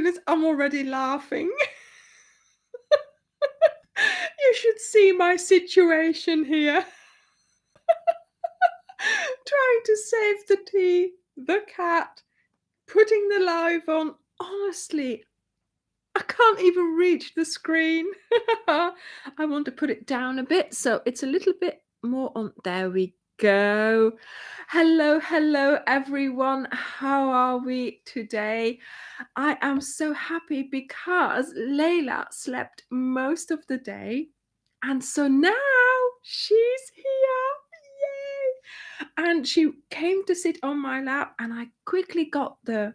goodness, I'm already laughing. You should see my situation here. Trying to save the tea, the cat, putting the live on. Honestly, I can't even reach the screen. I want to put it down a bit so it's a little bit more on. There we go. Hello, everyone. How are we today? I am so happy because Layla slept most of the day. And so now she's here. Yay! And she came to sit on my lap, and I quickly got the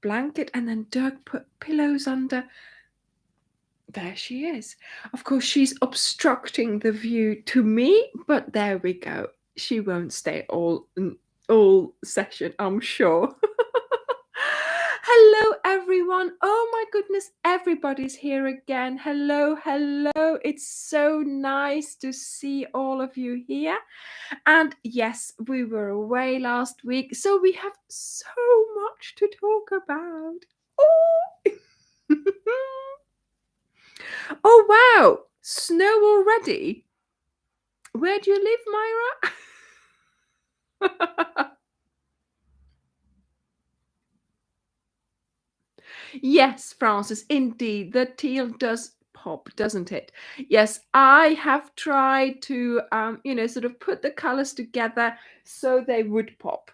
blanket, and then Dirk put pillows under. There she is. Of course, she's obstructing the view to me, but there we go. She won't stay all session, I'm sure. Hello, everyone. Oh my goodness, everybody's here again. Hello. It's so nice to see all of you here. And yes, we were away last week, so we have so much to talk about. Oh, oh wow, snow already. Where do you live, Myra? Yes, Francis, indeed, the teal does pop, doesn't it? Yes, I have tried to, sort of put the colors together so they would pop.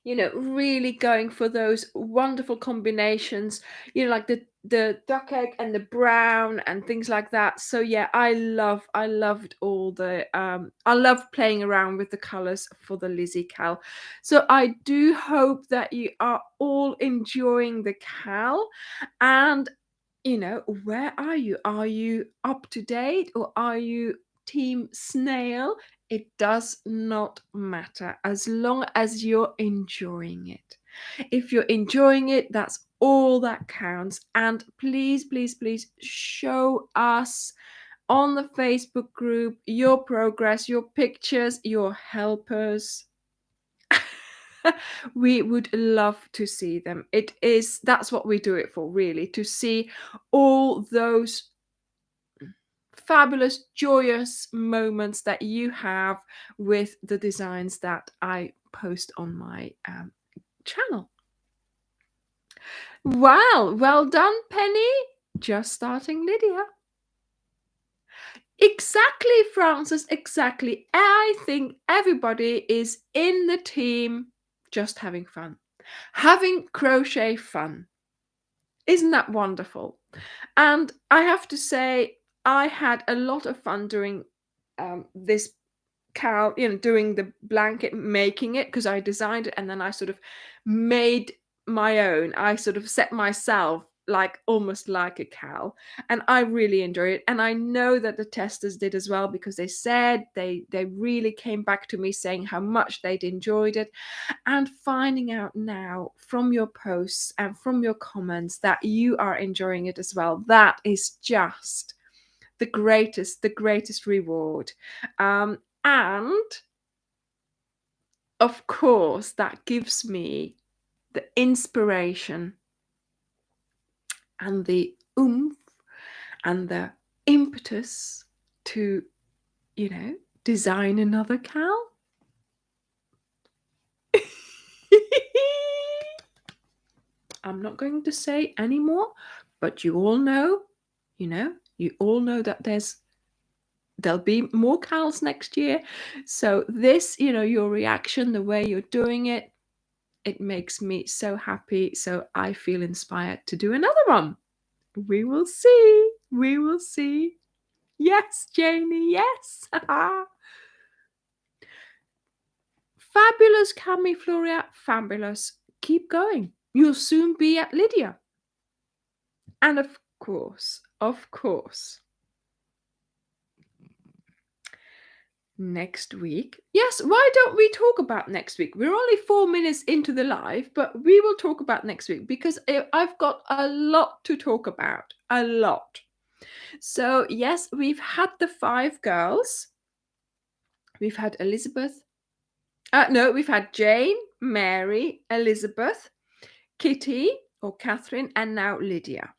Really going for those wonderful combinations, like the duck egg and the brown and things like that. So yeah, I loved all the I love playing around with the colors for the Lizzie Cal. So I do hope that you are all enjoying the Cal. And where are you? Are you up to date, or are you team snail? It does not matter as long as you're enjoying it. If you're enjoying it, that's all that counts. And please show us on the Facebook group your progress, your pictures, your helpers. We would love to see them. That's what we do it for, really, to see all those fabulous, joyous moments that you have with the designs that I post on my channel. Well done, Penny. Just starting, Lydia. Exactly, Francis, exactly. I think everybody is in the team just having fun. Having crochet fun. Isn't that wonderful? And I have to say, I had a lot of fun doing this cow, doing the blanket, making it, because I designed it and then I sort of made my own. I sort of set myself almost like a cow, and I really enjoy it. And I know that the testers did as well, because they said they really came back to me saying how much they'd enjoyed it. And finding out now from your posts and from your comments that you are enjoying it as well, that is just the greatest reward. And of course, that gives me the inspiration and the oomph and the impetus to, design another cow. I'm not going to say anymore, but you all know that there'll be more cows next year. So this, your reaction, the way you're doing it, it makes me so happy. So I feel inspired to do another one. We will see. Yes, Janie, yes. Fabulous, Cami Floria, fabulous. Keep going. You'll soon be at Lydia. And of course, next week. Yes, why don't we talk about next week? We're only 4 minutes into the live, but we will talk about next week because I've got a lot to talk about. A lot. So, yes, we've had the 5 girls. We've had Elizabeth. We've had Jane, Mary, Elizabeth, Kitty, or Catherine, and now Lydia.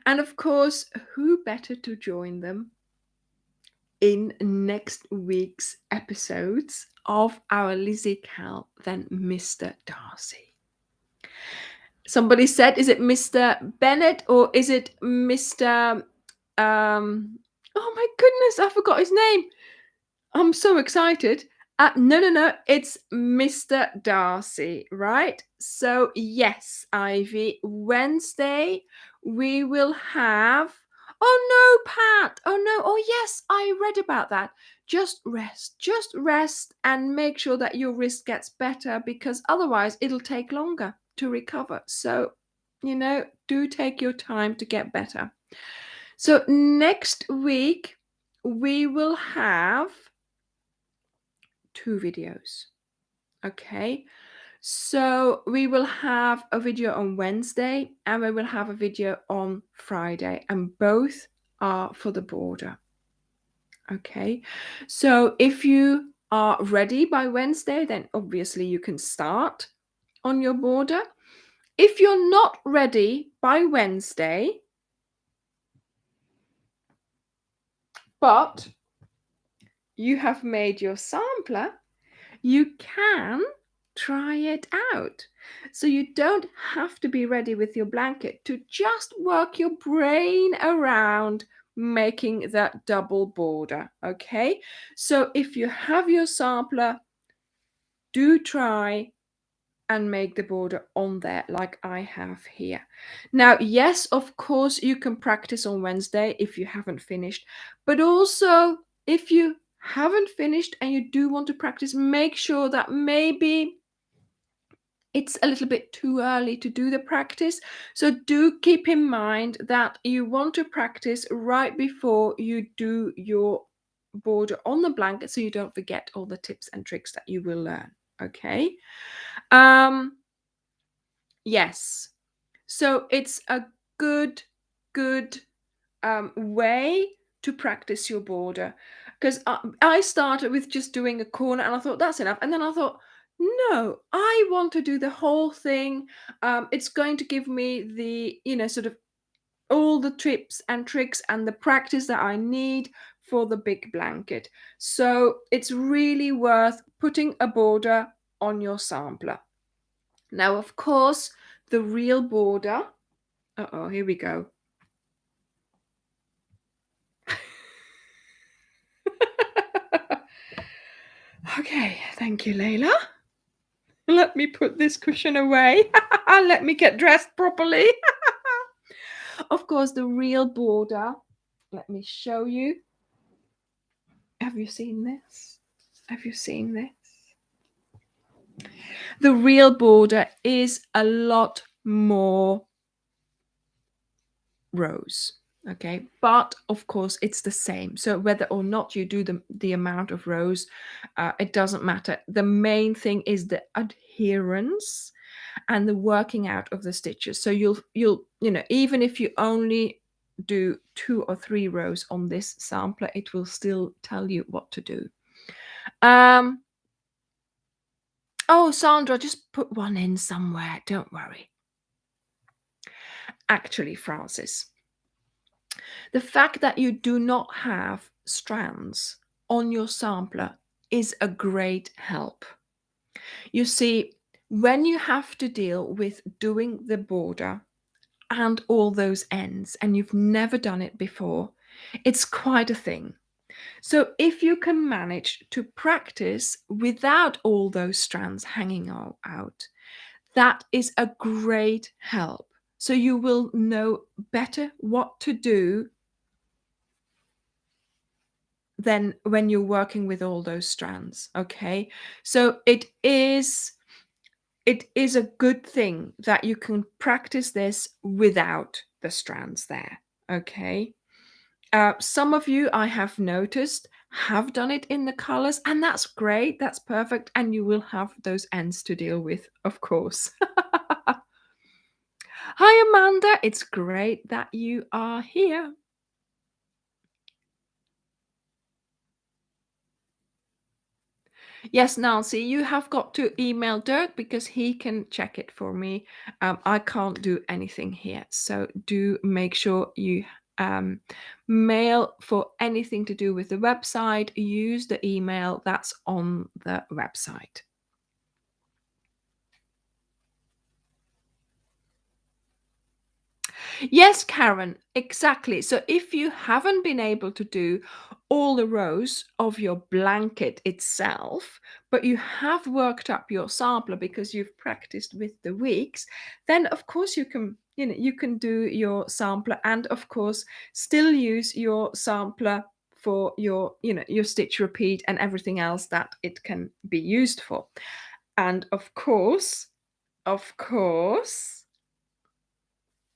And of course, who better to join them in next week's episodes of our Lizzie Cal than Mr. Darcy? Somebody said, is it Mr. Bennett or is it Mr. Oh my goodness, I forgot his name. I'm so excited. No, it's Mr. Darcy, right? So yes, Ivy, Wednesday we will have. Oh no, Pat. Oh no. Oh yes, I read about that. Just rest, and make sure that your wrist gets better, because otherwise it'll take longer to recover. So, do take your time to get better. So next week we will have 2 videos. Okay. So we will have a video on Wednesday and we will have a video on Friday, and both are for the border. Okay. So if you are ready by Wednesday, then obviously you can start on your border. If you're not ready by Wednesday, but you have made your sampler, you can try it out. So you don't have to be ready with your blanket to just work your brain around making that double border. Okay, so if you have your sampler, do try and make the border on there like I have here. Now, yes, of course, you can practice on Wednesday if you haven't finished, but also if you haven't finished and you do want to practice, make sure that maybe it's a little bit too early to do the practice. So do keep in mind that you want to practice right before you do your border on the blanket, so you don't forget all the tips and tricks that you will learn. Okay. Yes. So it's a good way to practice your border, because I started with just doing a corner and I thought that's enough, and then I thought, no, I want to do the whole thing. It's going to give me the sort of all the tips and tricks and the practice that I need for the big blanket. So it's really worth putting a border on your sampler. Now, of course, the real border. Here we go. Okay, thank you, Layla. Let me put this cushion away. Let me get dressed properly. Of course, the real border. Let me show you. Have you seen this? Have you seen this? The real border is a lot more rows. Okay, but of course it's the same. So whether or not you do the amount of rows, it doesn't matter. The main thing is the adherence and the working out of the stitches. So you'll even if you only do 2 or 3 rows on this sampler, it will still tell you what to do. Oh, Sandra, just put one in somewhere, don't worry. Actually, Francis, the fact that you do not have strands on your sampler is a great help. You see, when you have to deal with doing the border and all those ends, and you've never done it before, it's quite a thing. So if you can manage to practice without all those strands hanging out, that is a great help. So you will know better what to do than when you're working with all those strands. Okay, so it is a good thing that you can practice this without the strands there. Okay, some of you, I have noticed, have done it in the colors, and that's great, that's perfect, and you will have those ends to deal with, of course. Hi Amanda, it's great that you are here. Yes, Nancy, you have got to email Dirk because he can check it for me. I can't do anything here. So do make sure you um, mail for anything to do with the website. Use the email that's on the website. Yes, Karen, exactly. So if you haven't been able to do all the rows of your blanket itself, but you have worked up your sampler because you've practiced with the weeks, then of course you can do your sampler and of course still use your sampler for your stitch repeat and everything else that it can be used for. And of course,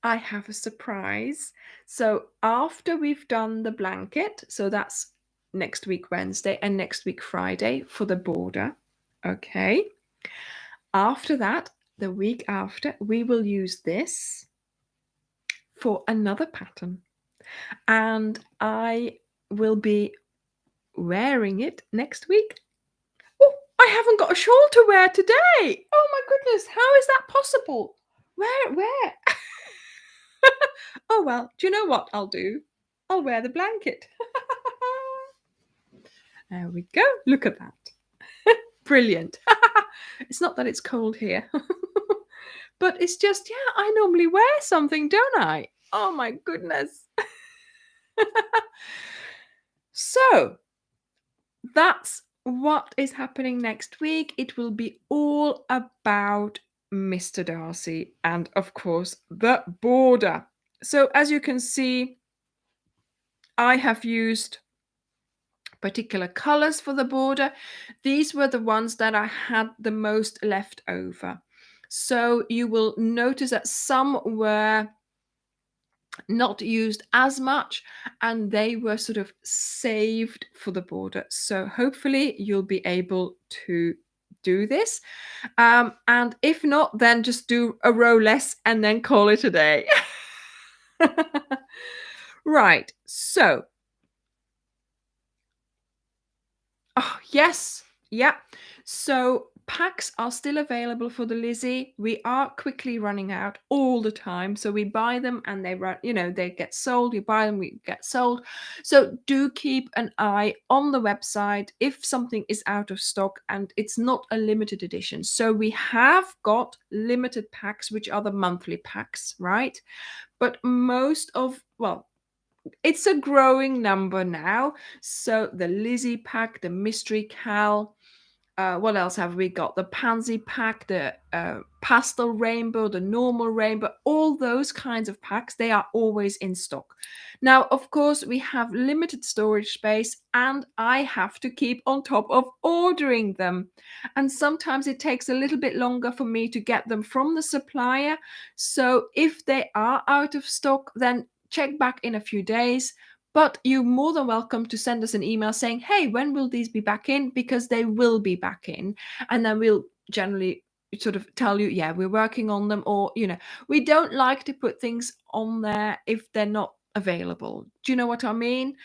I have a surprise. So after we've done the blanket, so that's next week Wednesday and next week Friday for the border. Okay. After that, the week after, we will use this for another pattern. And I will be wearing it next week. Oh, I haven't got a shawl to wear today. Oh my goodness, how is that possible? Where? Oh, well, do you know what I'll do? I'll wear the blanket. There we go. Look at that. Brilliant. It's not that it's cold here, but it's just, yeah, I normally wear something, don't I? Oh my goodness. So that's what is happening next week. It will be all about Mr. Darcy and, of course, the border. So as you can see, I have used particular colors for the border. These were the ones that I had the most left over. So you will notice that some were not used as much and they were sort of saved for the border. So hopefully you'll be able to do this. And if not, then just do a row less and then call it a day. Right. So oh, yes. Yeah. So packs are still available for the Lizzie. We are quickly running out all the time. So we buy them and they run, they get sold. You buy them, we get sold. So do keep an eye on the website if something is out of stock and it's not a limited edition. So we have got limited packs, which are the monthly packs, right? But it's a growing number now. So the Lizzie pack, the mystery Cal, what else have we got? The pansy pack, the pastel rainbow, the normal rainbow, all those kinds of packs, they are always in stock. Now, of course, we have limited storage space and I have to keep on top of ordering them. And sometimes it takes a little bit longer for me to get them from the supplier. So if they are out of stock, then check back in a few days. But you're more than welcome to send us an email saying, hey, when will these be back in? Because they will be back in. And then we'll generally sort of tell you, yeah, we're working on them. Or, we don't like to put things on there if they're not available. Do you know what I mean?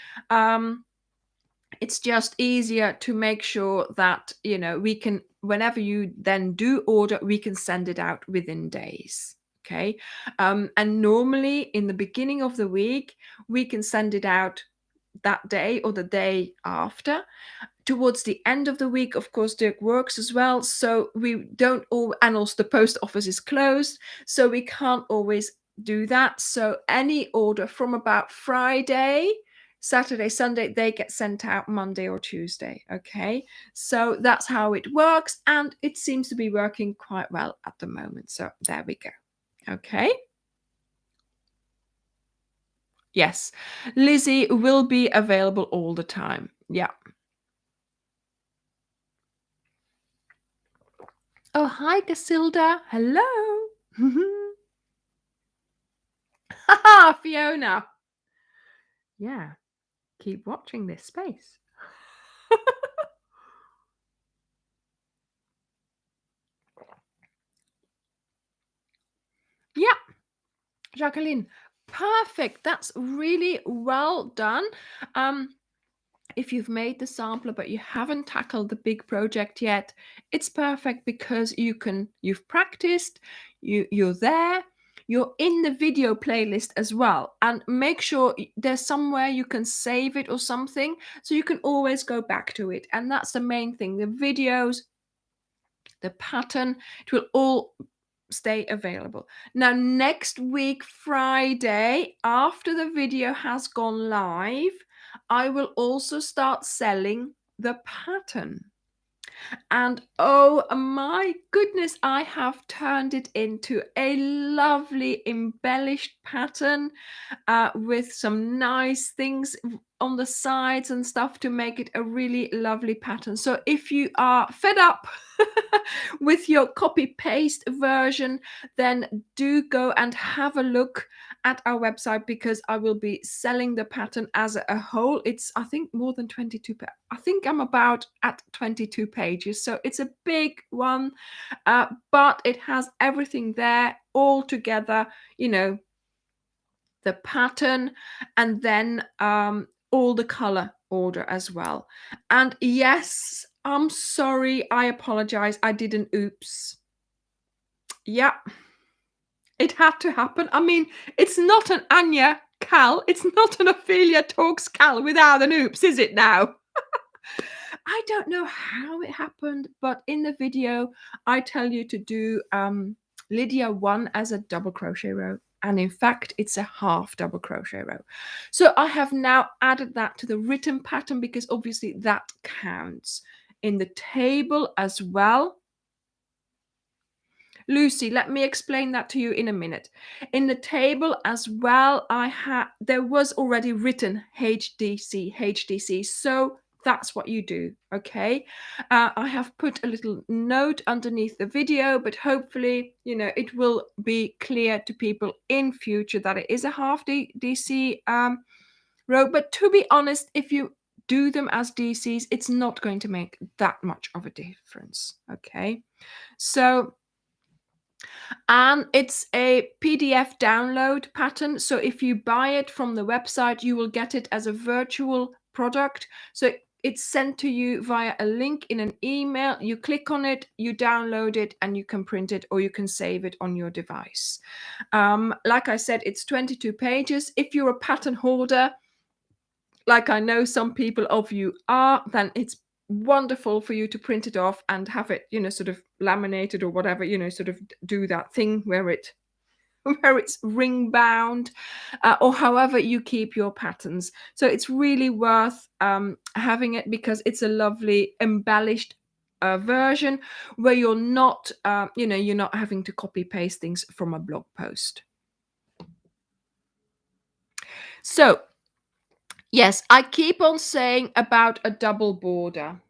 It's just easier to make sure that, we can, whenever you then do order, we can send it out within days. Okay. And normally in the beginning of the week, we can send it out that day or the day after. Towards the end of the week, of course, Dirk works as well. So we don't all, and also the post office is closed. So we can't always do that. So any order from about Friday, Saturday, Sunday, they get sent out Monday or Tuesday. Okay. So that's how it works. And it seems to be working quite well at the moment. So there we go. Okay. Yes. Lizzie will be available all the time. Yeah. Oh, hi, Casilda. Hello. Haha, Fiona. Yeah. Keep watching this space. Yeah, Jacqueline. Perfect. That's really well done. if you've made the sampler but you haven't tackled the big project yet, it's perfect because you've practiced, you're there, you're in the video playlist as well. And make sure there's somewhere you can save it or something, so you can always go back to it. And that's the main thing. The videos, the pattern, it will all stay available. Now, next week, Friday, after the video has gone live, I will also start selling the pattern. And oh my goodness, I have turned it into a lovely embellished pattern with some nice things on the sides and stuff to make it a really lovely pattern. So if you are fed up with your copy paste version, then do go and have a look at our website, because I will be selling the pattern as a whole. It's, I think, more than 22. I think I'm about at 22 pages. So it's a big one, but it has everything there all together, you know, the pattern, and then all the color order as well. And yes, I'm sorry, I apologize, I did an oops. Yeah, it had to happen. I mean, it's not an Anja Cal, it's not an Ophelia Talks Cal without an oops, is it now? I don't know how it happened, but in the video I tell you to do Lydia 1 as a double crochet row, and in fact it's a half double crochet row. So I have now added that to the written pattern, because obviously that counts. In the table as well, Lucy, let me explain that to you in a minute. In the table as well, there was already written HDC, so that's what you do, okay? I have put a little note underneath the video, but hopefully, you know, it will be clear to people in future that it is a half DC row. But to be honest, if you do them as DCs, it's not going to make that much of a difference, okay? So, and it's a PDF download pattern. So if you buy it from the website, you will get it as a virtual product. So it's sent to you via a link in an email. You click on it, you download it, and you can print it, or you can save it on your device. Like I said, it's 22 pages. If you're a pattern hoarder, like I know some people of you are, then it's wonderful for you to print it off and have it, you know, sort of laminated or whatever, you know, sort of do that thing where it's ring bound, or however you keep your patterns. So it's really worth having it, because it's a lovely embellished version where you're not, you know, you're not having to copy paste things from a blog post. So yes, I keep on saying about a double border.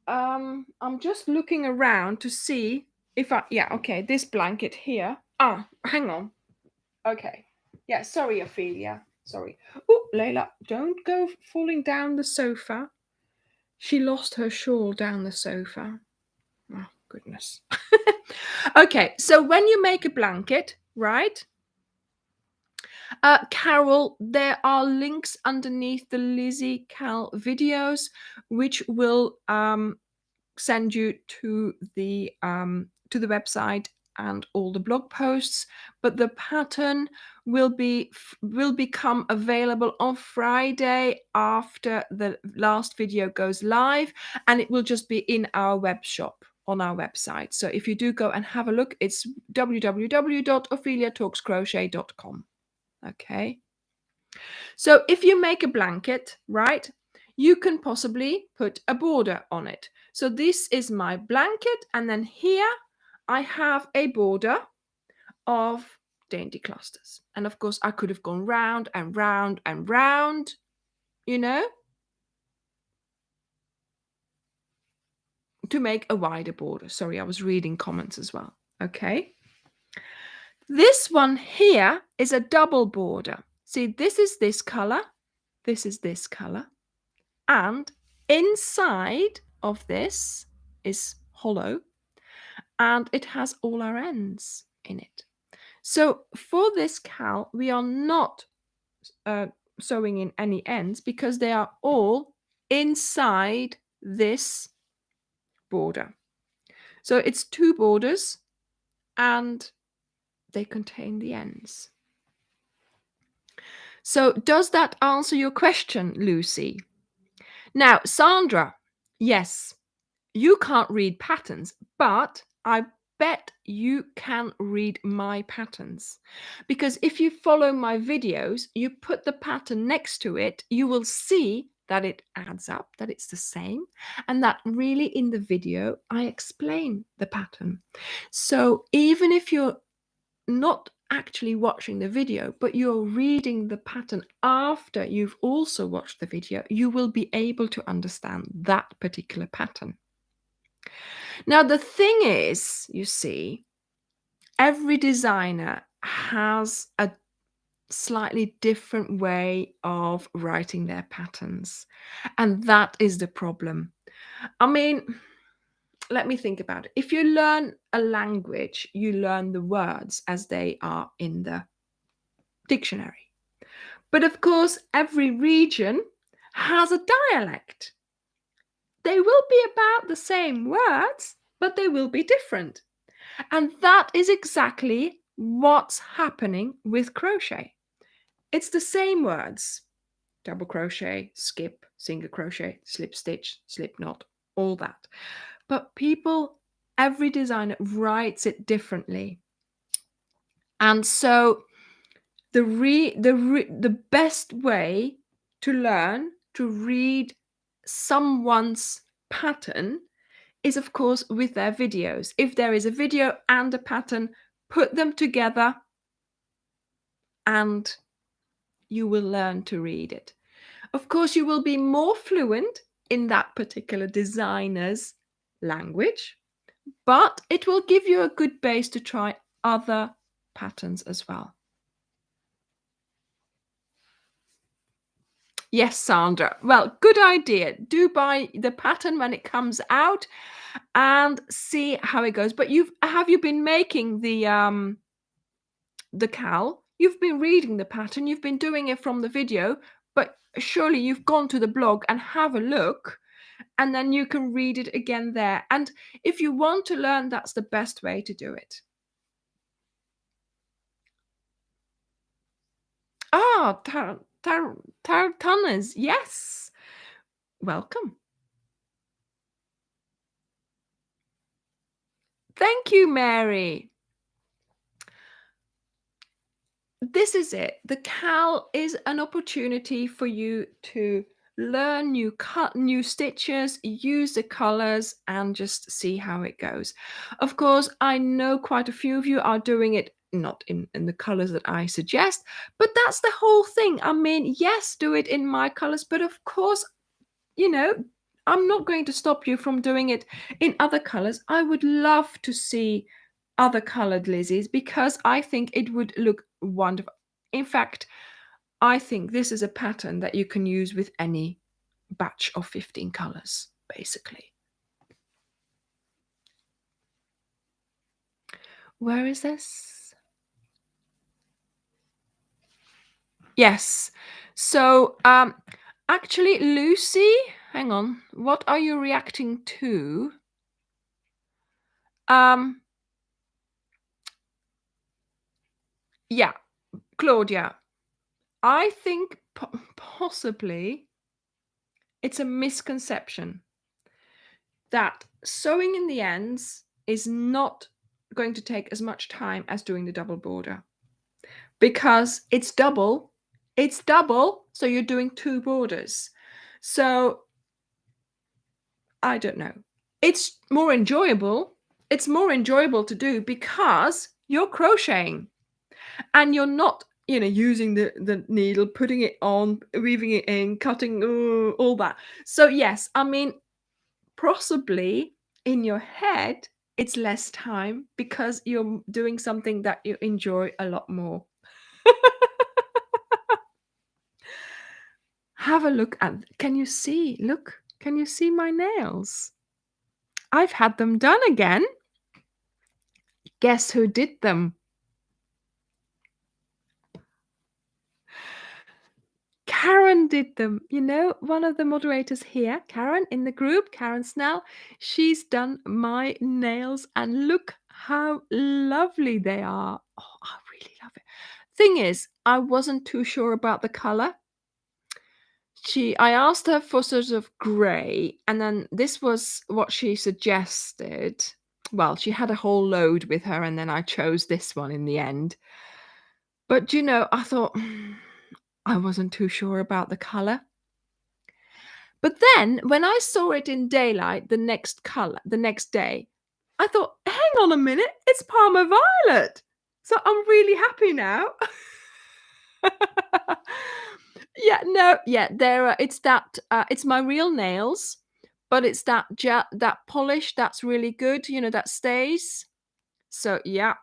I'm just looking around to see if okay, this blanket here. Hang on. Okay. Yeah, sorry, Ophelia. Sorry. Oh, Layla, don't go falling down the sofa. She lost her shawl down the sofa. Oh, goodness. Okay, so when you make a blanket, right? Carol, there are links underneath the Lizzie Cal videos, which will send you to the website and all the blog posts. But the pattern will become available on Friday after the last video goes live, and it will just be in our web shop on our website. So if you do go and have a look, it's www.opheliatalkscrochet.com. Okay. So if you make a blanket, right, you can possibly put a border on it. So this is my blanket, and then here I have a border of dainty clusters. And of course I could have gone round and round and round, you know, to make a wider border. Sorry, I was reading comments as well. Okay. This one here is a double border. See, this is this color, this is this color, and inside of this is hollow, and it has all our ends in it. So for this cal, we are not sewing in any ends, because they are all inside this border. So it's 2 borders and they contain the ends. So does that answer your question, Lucy? Now, Sandra, yes, you can't read patterns, but I bet you can read my patterns. Because if you follow my videos, you put the pattern next to it, you will see that it adds up, that it's the same, and that really in the video I explain the pattern. So even if you're not actually watching the video, but you're reading the pattern after you've also watched the video, you will be able to understand that particular pattern. Now, the thing is, you see, every designer has a slightly different way of writing their patterns, and that is the problem. I mean, let me think about it. If you learn a language, you learn the words as they are in the dictionary. But of course, every region has a dialect. They will be about the same words, but they will be different. And that is exactly what's happening with crochet. It's the same words: double crochet, skip, single crochet, slip stitch, slip knot, all that. But every designer writes it differently. And so the best way to learn to read someone's pattern is, of course, with their videos. If there is a video and a pattern, put them together and you will learn to read it. Of course, you will be more fluent in that particular designer's language, but it will give you a good base to try other patterns as well. Yes, Sandra. Well, good idea. Do buy the pattern when it comes out and see how it goes. But have you been making the cowl? You've been reading the pattern, you've been doing it from the video, but surely you've gone to the blog and have a look, and then you can read it again there. And if you want to learn, that's the best way to do it. Ah, Tartanas, yes. Welcome. Thank you, Mary. This is it. The cowl is an opportunity for you to learn new stitches, use the colors, and just see how it goes. Of course, I know quite a few of you are doing it not in the colors that I suggest, but that's the whole thing. I mean, yes, do it in my colors, but of course, you know, I'm not going to stop you from doing it in other colors. I would love to see other colored Lizzies because I think it would look wonderful. In fact, I think this is a pattern that you can use with any batch of 15 colors, basically. Where is this? Yes. So, actually, Lucy, hang on. What are you reacting to? Yeah, Claudia, I think possibly it's a misconception that sewing in the ends is not going to take as much time as doing the double border, because it's double, so you're doing 2 borders. So I don't know. It's more enjoyable. It's more enjoyable to do because you're crocheting and you're not, using the needle, putting it on, weaving it in, cutting, all that. So yes, I mean, possibly in your head, it's less time because you're doing something that you enjoy a lot more. Have a look at, can you see? Look, can you see my nails? I've had them done again. Guess who did them? Karen did them. You know, one of the moderators here, Karen in the group, Karen Snell, she's done my nails and look how lovely they are. Oh, I really love it. Thing is, I wasn't too sure about the color. I asked her for sort of gray, and then this was what she suggested. Well, she had a whole load with her, and then I chose this one in the end. But you know, I thought I wasn't too sure about the color. But then when I saw it in daylight the next day, I thought, hang on a minute, it's Parma Violet. So I'm really happy now. Yeah, no, yeah, it's that it's my real nails, but it's that polish that's really good, you know, that stays. So yeah,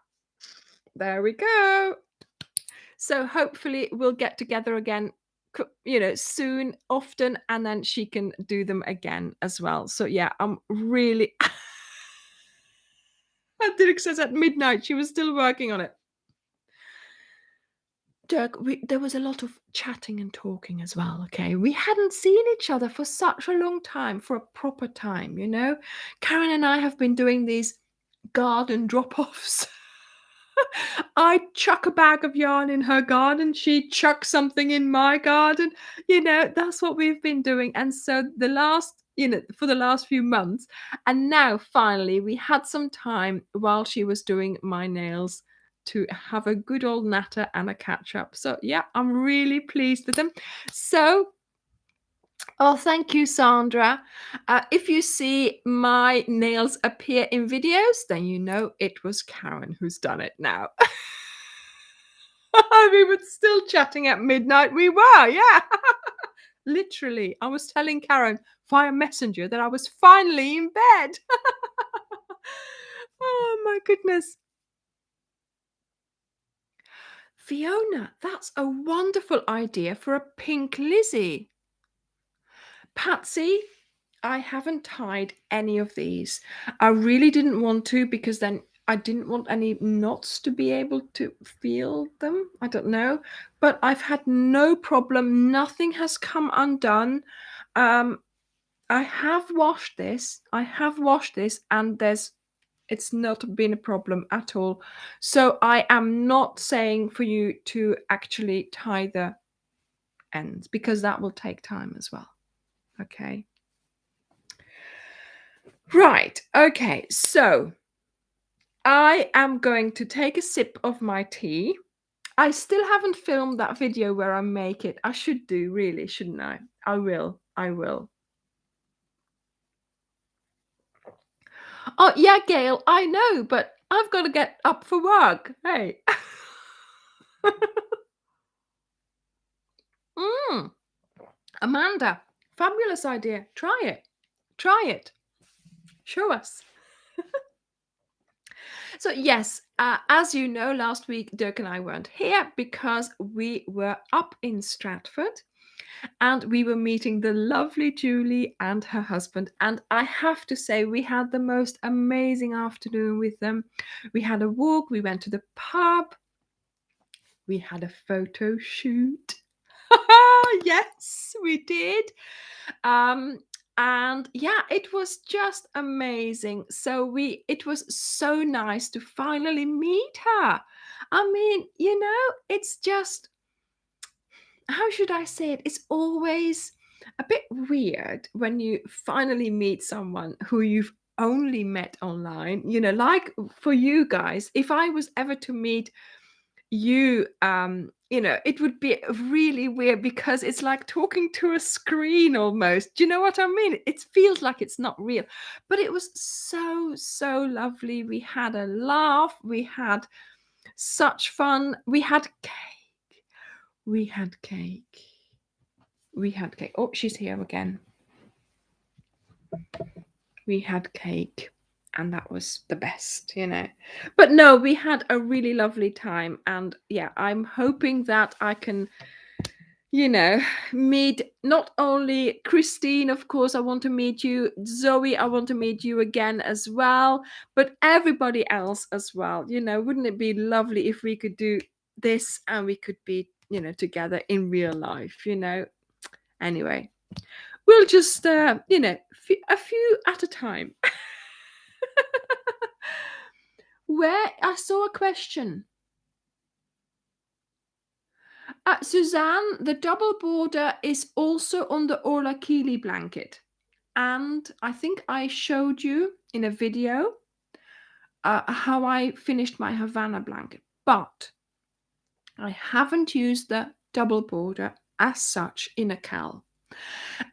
there we go. So hopefully we'll get together again, you know, soon, often, and then she can do them again as well. So yeah, I'm really. And Dirk says at midnight she was still working on it. Dirk, there was a lot of chatting and talking as well. Okay, we hadn't seen each other for such a long time, for a proper time. You know, Karen and I have been doing these garden drop-offs. I chuck a bag of yarn in her garden, she chucks something in my garden. You know, that's what we've been doing. And so for the last few months, and now finally we had some time while she was doing my nails to have a good old natter and a catch up. So yeah, I'm really pleased with them. So oh, thank you, Sandra. If you see my nails appear in videos, then you know it was Karen who's done it now. We were still chatting at midnight. We were, yeah. Literally, I was telling Karen via Messenger that I was finally in bed. Oh, my goodness. Fiona, that's a wonderful idea for a pink Lizzie. Patsy, I haven't tied any of these. I really didn't want to because then I didn't want any knots to be able to feel them. I don't know. But I've had no problem. Nothing has come undone. Um, I have washed this. And it's not been a problem at all. So I am not saying for you to actually tie the ends because that will take time as well. Okay. Right. Okay. So I am going to take a sip of my tea. I still haven't filmed that video where I make it. I should do, really, shouldn't I? I will. I will. Oh, yeah, Gail, I know, but I've got to get up for work. Hey. Amanda, fabulous idea. Try it. Try it. Show us. So yes, as you know, last week Dirk and I weren't here because we were up in Stratford and we were meeting the lovely Julie and her husband. And I have to say, we had the most amazing afternoon with them. We had a walk, we went to the pub, we had a photo shoot. Yes, we did. And yeah, it was just amazing. So it was so nice to finally meet her. I mean, you know, it's just, how should I say it? It's always a bit weird when you finally meet someone who you've only met online. You know, like for you guys, if I was ever to meet you, you know, it would be really weird because it's like talking to a screen almost. Do you know what I mean? It feels like it's not real, but it was so lovely. We had a laugh, we had such fun, we had cake, we had cake, we had cake. Oh, she's here again. We had cake. And that was the best, you know. But no, we had a really lovely time. And yeah, I'm hoping that I can, you know, meet not only Christine, of course, I want to meet you. Zoe, I want to meet you again as well. But everybody else as well. You know, wouldn't it be lovely if we could do this and we could be together in real life. Anyway, we'll just, a few at a time. Where I saw a question. Suzanne, the double border is also on the Orla Keeley blanket. And I think I showed you in a video how I finished my Havana blanket. But I haven't used the double border as such in a cal.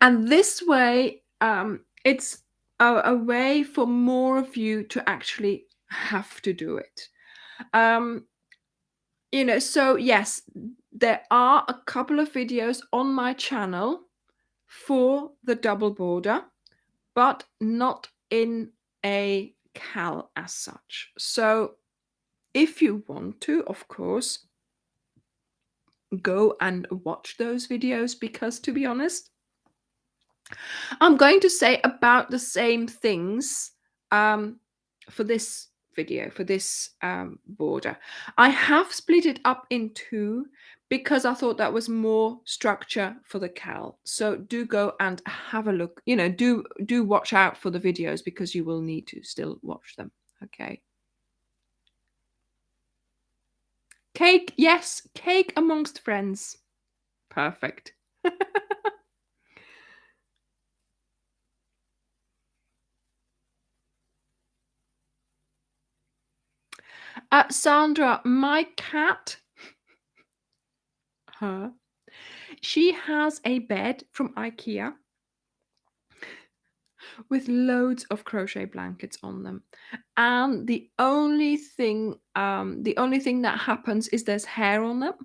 And this way, it's a way for more of you to actually have to do it. So yes, there are a couple of videos on my channel for the double border, but not in a cal as such. So if you want to, of course, go and watch those videos, because to be honest, I'm going to say about the same things for this video, for this border. I have split it up in two because I thought that was more structure for the cal. So do go and have a look. Do watch out for the videos, because you will need to still watch them. Okay. Cake, yes, cake amongst friends. Perfect. Sandra, my cat, she has a bed from IKEA with loads of crochet blankets on them. And the only thing that happens is there's hair on them.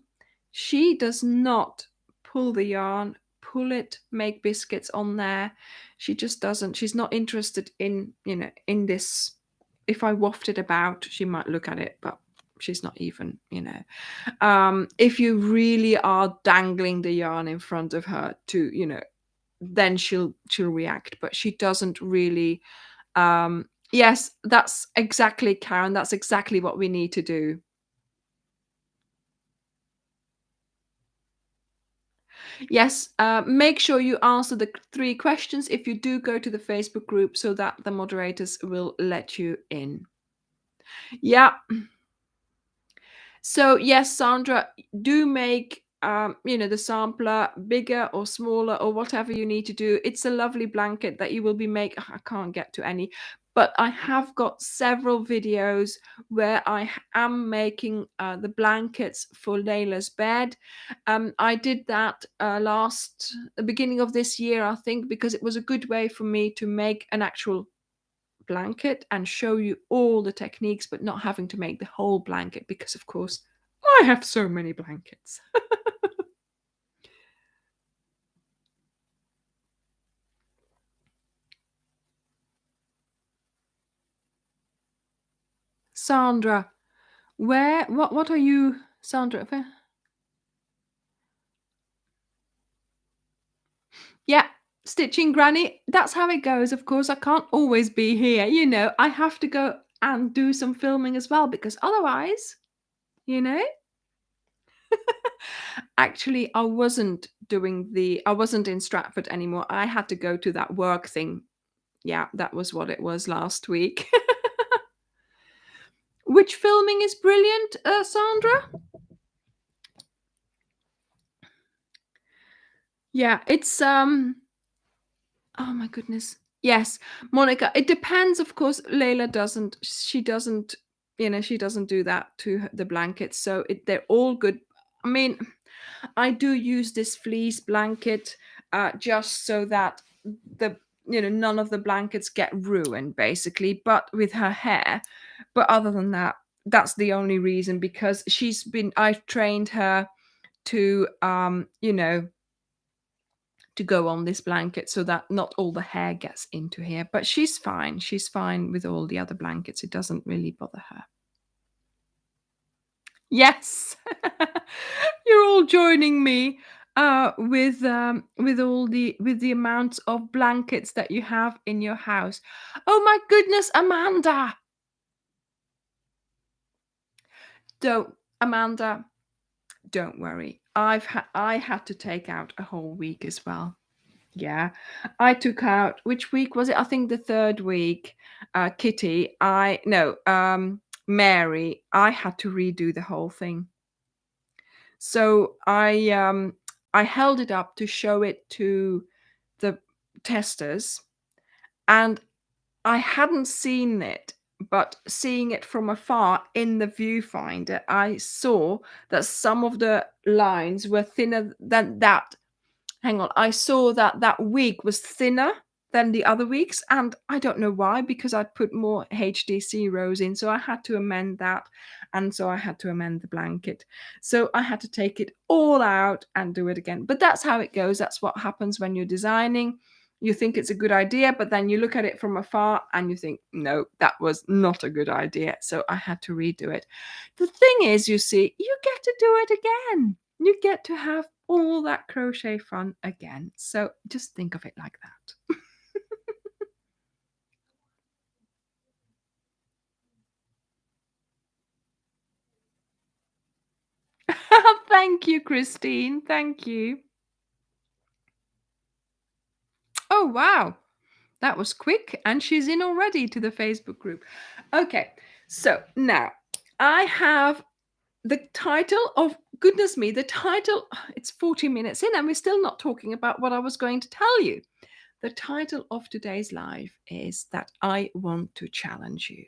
She does not pull the yarn, pull it, make biscuits on there. She just doesn't. She's not interested in this. If I waft it about, she might look at it, but she's not even. If you really are dangling the yarn in front of her to, then she'll react, but she doesn't really. Yes, that's exactly, Karen, that's exactly what we need to do. Yes, make sure you answer the 3 questions if you do go to the Facebook group, so that the moderators will let you in. Yeah. So yes, Sandra, do make the sampler bigger or smaller or whatever you need to do. It's a lovely blanket that you will be making. I can't get to any, but I have got several videos where I am making the blankets for Layla's bed. I did that the beginning of this year, I think, because it was a good way for me to make an actual blanket and show you all the techniques, but not having to make the whole blanket, because of course I have so many blankets. Sandra, what are you, Sandra? Yeah, stitching granny. That's how it goes. Of course, I can't always be here. I have to go and do some filming as well, because otherwise, you know. Actually, I wasn't in Stratford anymore. I had to go to that work thing. Yeah, that was what it was last week. Which filming is brilliant, Sandra? Yeah, it's oh my goodness. Yes, Monica, it depends, of course. Layla doesn't she doesn't do that to the blankets, so they're all good. I mean, I do use this fleece blanket just so that the none of the blankets get ruined, basically, but with her hair. But other than that, that's the only reason, because I've trained her to to go on this blanket so that not all the hair gets into here. But she's fine. She's fine with all the other blankets. It doesn't really bother her. Yes. You're all joining me with the amounts of blankets that you have in your house. Oh my goodness, Amanda. Amanda, don't worry. I had to take out a whole week as well. Yeah. I took out, which week was it? I think the third week. Kitty, I no, Mary, I had to redo the whole thing. So I held it up to show it to the testers, and I hadn't seen it, but seeing it from afar in the viewfinder, I saw that some of the lines were thinner than that. Hang on, I saw that that week was thinner than the other weeks, and I don't know why, because I'd put more HDC rows in, so I had to amend that, and so I had to amend the blanket. So I had to take it all out and do it again. But that's how it goes. That's what happens when you're designing. You think it's a good idea, but then you look at it from afar and you think, no, that was not a good idea. So I had to redo it. The thing is, you see, you get to do it again. You get to have all that crochet fun again. So just think of it like that. Thank you, Christine. Thank you. Oh, wow. That was quick. And she's in already to the Facebook group. Okay. So now I have the title of, goodness me, the title, it's 40 minutes in and we're still not talking about what I was going to tell you. The title of today's live is that I want to challenge you.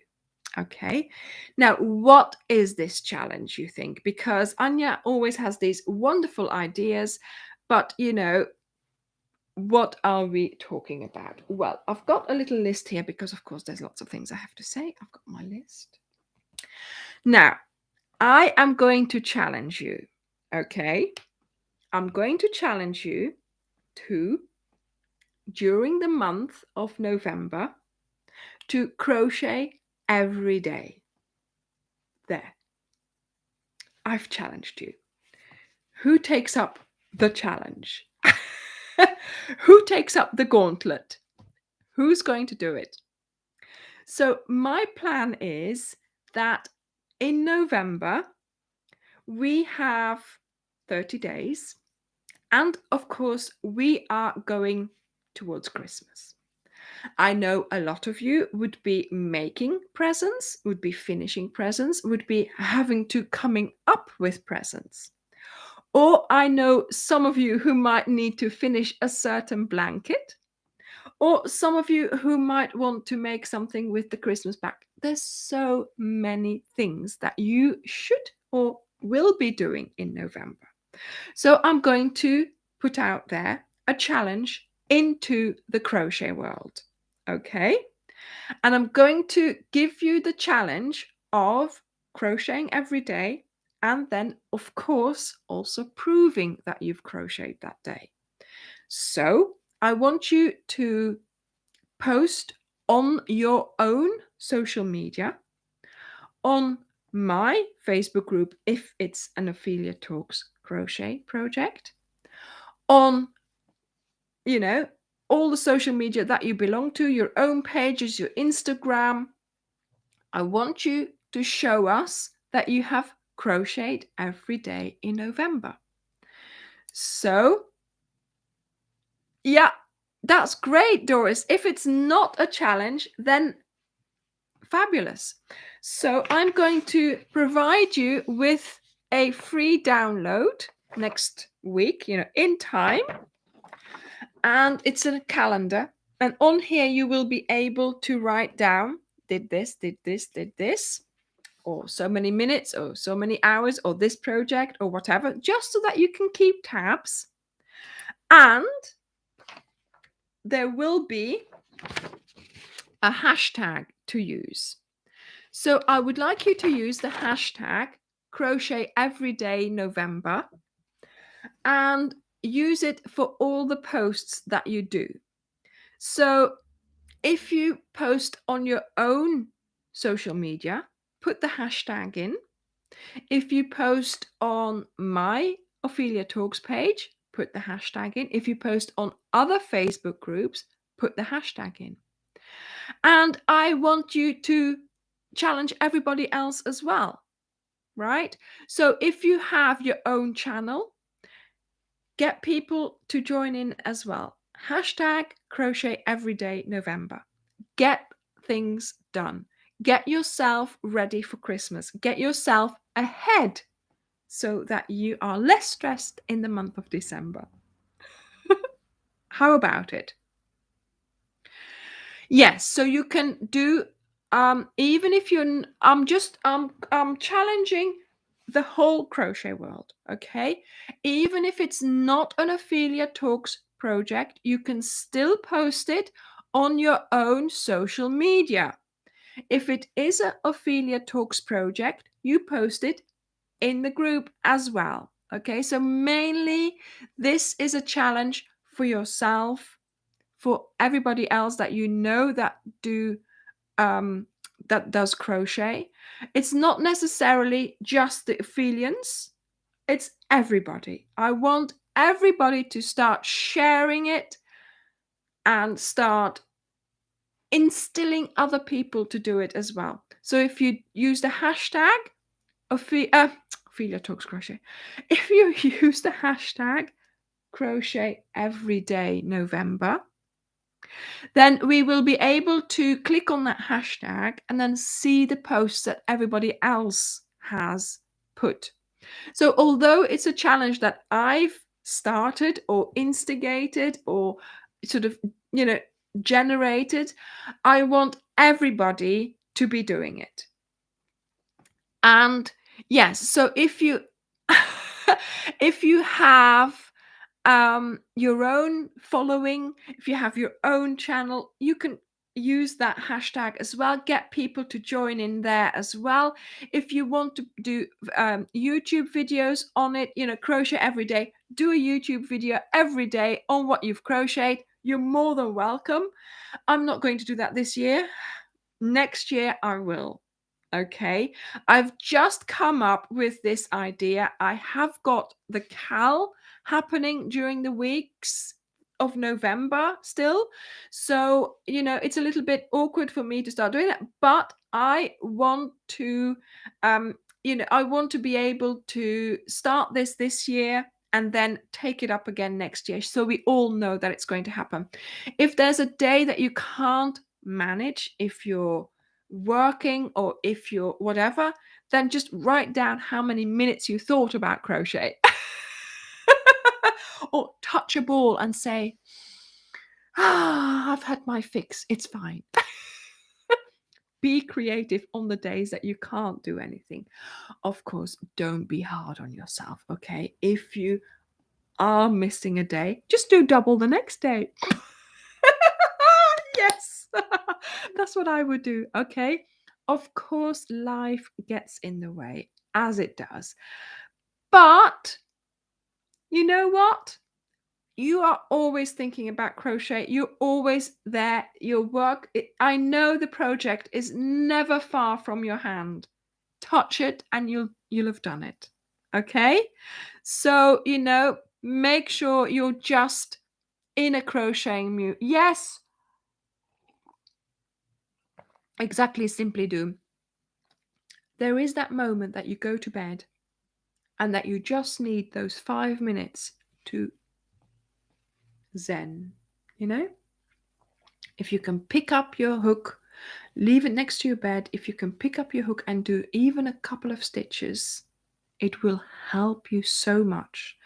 Okay. Now, what is this challenge, you think? Because Anja always has these wonderful ideas, but what are we talking about? Well, I've got a little list here because, of course, there's lots of things I have to say. I've got my list. Now, I am going to challenge you. Okay. I'm going to challenge you to, during the month of November, to crochet every day. There. I've challenged you. Who takes up the challenge? Who takes up the gauntlet? Who's going to do it? So my plan is that in November, we have 30 days. And of course, we are going towards Christmas. I know a lot of you would be making presents, would be finishing presents, would be having to coming up with presents. Or I know some of you who might need to finish a certain blanket, or some of you who might want to make something with the Christmas back. There's so many things that you should or will be doing in November. So I'm going to put out there a challenge into the crochet world. Okay? And I'm going to give you the challenge of crocheting every day, and then, of course, also proving that you've crocheted that day. So I want you to post on your own social media, on my Facebook group, if it's an Ophelia Talks Crochet project, on, all the social media that you belong to, your own pages, your Instagram. I want you to show us that you have crocheted every day in November. So, yeah, that's great, Doris. If it's not a challenge, then fabulous. So I'm going to provide you with a free download next week, in time. And it's a calendar. And on here, you will be able to write down, did this, did this, did this, or so many minutes, or so many hours, or this project, or whatever, just so that you can keep tabs. And there will be a hashtag to use. So I would like you to use the hashtag crochet everyday November and use it for all the posts that you do. So if you post on your own social media, put the hashtag in. If you post on my Ophelia Talks page, put the hashtag in. If you post on other Facebook groups, put the hashtag in. And I want you to challenge everybody else as well, right? So if you have your own channel, Get people to join in as well. Hashtag crochet everyday November. Get things done. Get yourself ready for Christmas. Get yourself ahead so that you are less stressed in the month of December. How about it? Yes, so you can do even if you're I'm challenging the whole crochet world, okay? Even if it's not an Ophelia Talks project, you can still post it on your own social media. If it is a Ophelia Talks project, you post it in the group as well. Okay, so mainly this is a challenge for yourself, for everybody else that you know that does crochet. It's not necessarily just the Ophelians, it's everybody. I want everybody to start sharing it and start instilling other people to do it as well. So if you use the hashtag Ophelia Talks Crochet, if you use the hashtag crochet everyday November, then we will be able to click on that hashtag and then see the posts that everybody else has put. So although it's a challenge that I've started or instigated or sort of, generated, I want everybody to be doing it. And yes, so if you if you have your own following, if you have your own channel, you can use that hashtag as well. Get people to join in there as well. If you want to do YouTube videos on it, crochet every day, do a YouTube video every day on what you've crocheted. You're more than welcome. I'm not going to do that this year. Next year I will. Okay, I've just come up with this idea. I have got the Cal happening during the weeks of November still. So, it's a little bit awkward for me to start doing that, but I want to, I want to be able to start this year and then take it up again next year. So we all know that it's going to happen. If there's a day that you can't manage, if you're working or if you're whatever, then just write down how many minutes you thought about crochet. Or touch a ball and say, I've had my fix, it's fine. Be creative on the days that you can't do anything. Of course, don't be hard on yourself, okay? If you are missing a day, just do double the next day. Yes, that's what I would do, okay? Of course, life gets in the way, as it does. But you know what? You are always thinking about crochet. You're always there. Your work, I know the project is never far from your hand. Touch it and you'll have done it. Okay? So, make sure you're just in a crocheting mood. Yes. Exactly, simply do. There is that moment that you go to bed and that you just need those 5 minutes to zen, If you can pick up your hook, leave it next to your bed, if you can pick up your hook and do even a couple of stitches, it will help you so much.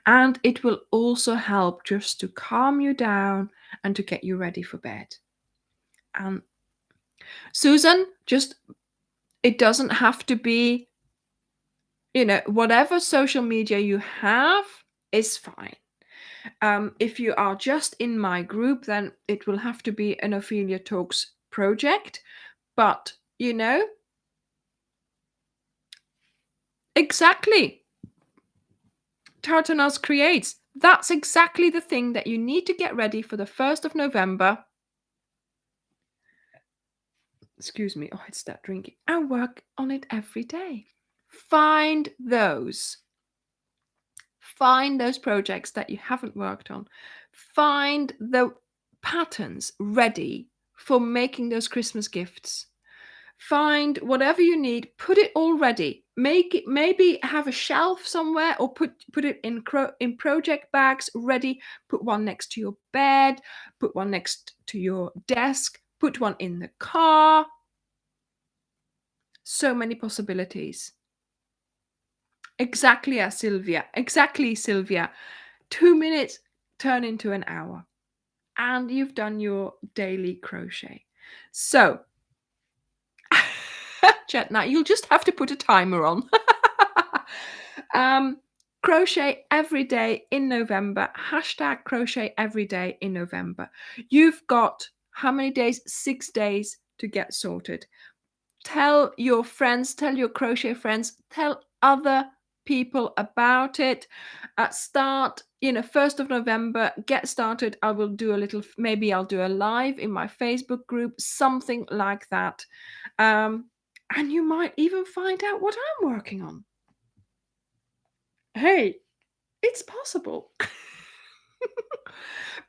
And it will also help just to calm you down and to get you ready for bed. And Susan, it doesn't have to be, whatever social media you have is fine. If you are just in my group, then it will have to be an Ophelia Talks project. But, exactly. Tartanas Creates. That's exactly the thing that you need to get ready for the 1st of November. Excuse me. Oh, it's that drinking. And work on it every day. Find those projects that you haven't worked on. Find the patterns ready for making those Christmas gifts. Find whatever you need, put it all ready. make it, maybe have a shelf somewhere, or put it in project bags ready. Put one next to your bed, put one next to your desk, put one in the car. So many possibilities. Exactly, Sylvia. Exactly, Sylvia. 2 minutes turn into an hour, and you've done your daily crochet. So, chat now, you'll just have to put a timer on. um, crochet every day in November. Hashtag crochet every day in November. You've got how many days? 6 days to get sorted. Tell your friends, tell your crochet friends, tell other people about it. Start, 1st of November, get started. I will do a little, maybe I'll do a live in my Facebook group, something like that. And you might even find out what I'm working on. Hey, it's possible.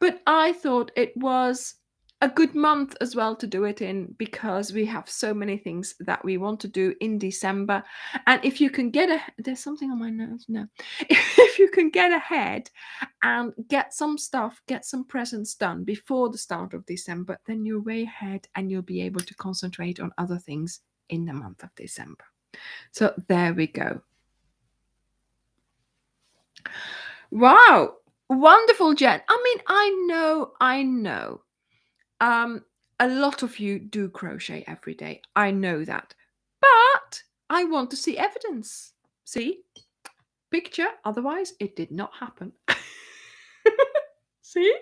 But I thought it was a good month as well to do it in, because we have so many things that we want to do in December. And if you can there's something on my nose. No. If you can get ahead and get some stuff, get some presents done before the start of December, then you're way ahead and you'll be able to concentrate on other things in the month of December. So there we go. Wow. Wonderful, Jen. I mean, I know. A lot of you do crochet every day. I know that. But I want to see evidence. See? Picture. Otherwise, it did not happen. See?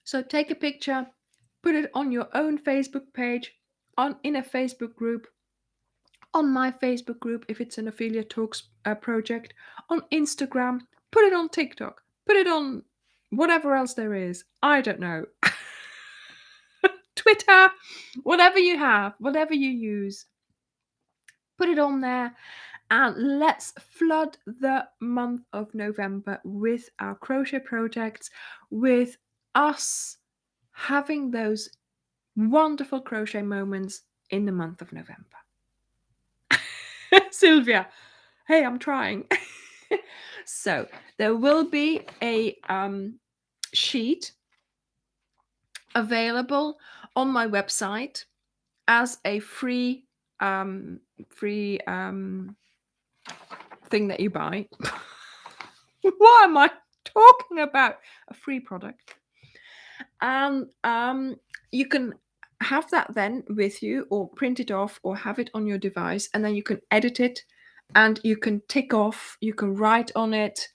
So take a picture, put it on your own Facebook page, in a Facebook group, on my Facebook group if it's an Ophelia Talks project, on Instagram, put it on TikTok, put it on whatever else there is. I don't know. Twitter, whatever you have, whatever you use, put it on there, and let's flood the month of November with our crochet projects, with us having those wonderful crochet moments in the month of November. Sylvia, hey, I'm trying. So there will be a sheet available on my website as a free thing that you buy. What am I talking about? A free product. And you can have that then with you, or print it off, or have it on your device, and then you can edit it, and you can tick off, you can write on it.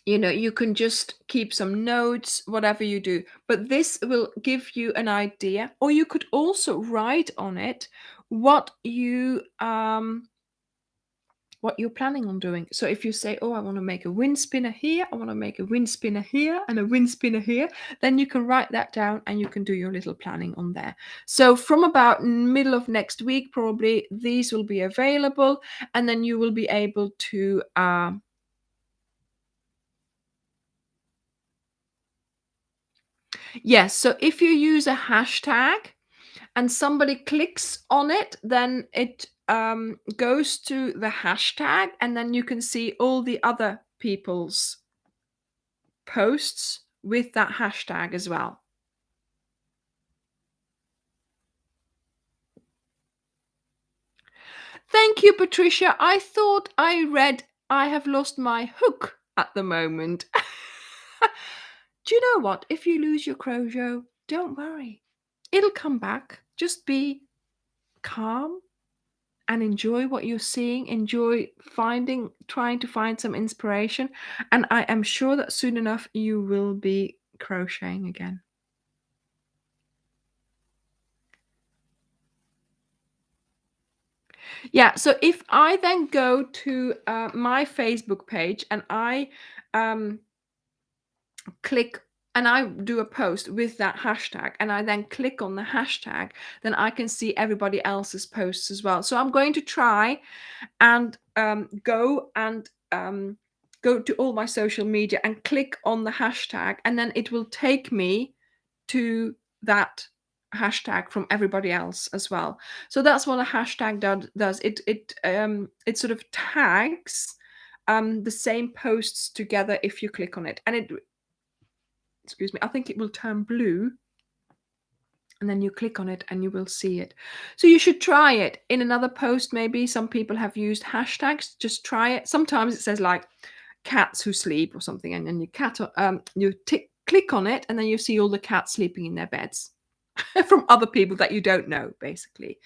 You can just keep some notes, whatever you do. But this will give you an idea, or you could also write on it what you're planning on doing. So if you say, oh, I want to make a wind spinner here, I want to make a wind spinner here, and a wind spinner here, then you can write that down and you can do your little planning on there. So from about middle of next week, probably, these will be available, and then you will be able to yes, so if you use a hashtag and somebody clicks on it, then it goes to the hashtag, and then you can see all the other people's posts with that hashtag as well. Thank you, Patricia. I thought I read I have lost my hook at the moment. Do you know what? If you lose your crochet, don't worry. It'll come back. Just be calm and enjoy what you're seeing. Enjoy trying to find some inspiration. And I am sure that soon enough you will be crocheting again. Yeah, so if I then go to my Facebook page and I click and I do a post with that hashtag, and I then click on the hashtag, then I can see everybody else's posts as well. So I'm going to try and go to all my social media and click on the hashtag, and then it will take me to that hashtag from everybody else as well. So that's what a hashtag does. It sort of tags the same posts together if you click on it, and it, excuse me, I think it will turn blue, and then you click on it and you will see it. So you should try it in another post. Maybe some people have used hashtags. Just try it. Sometimes it says like cats who sleep or something, and then you click on it, and then you see all the cats sleeping in their beds from other people that you don't know, basically.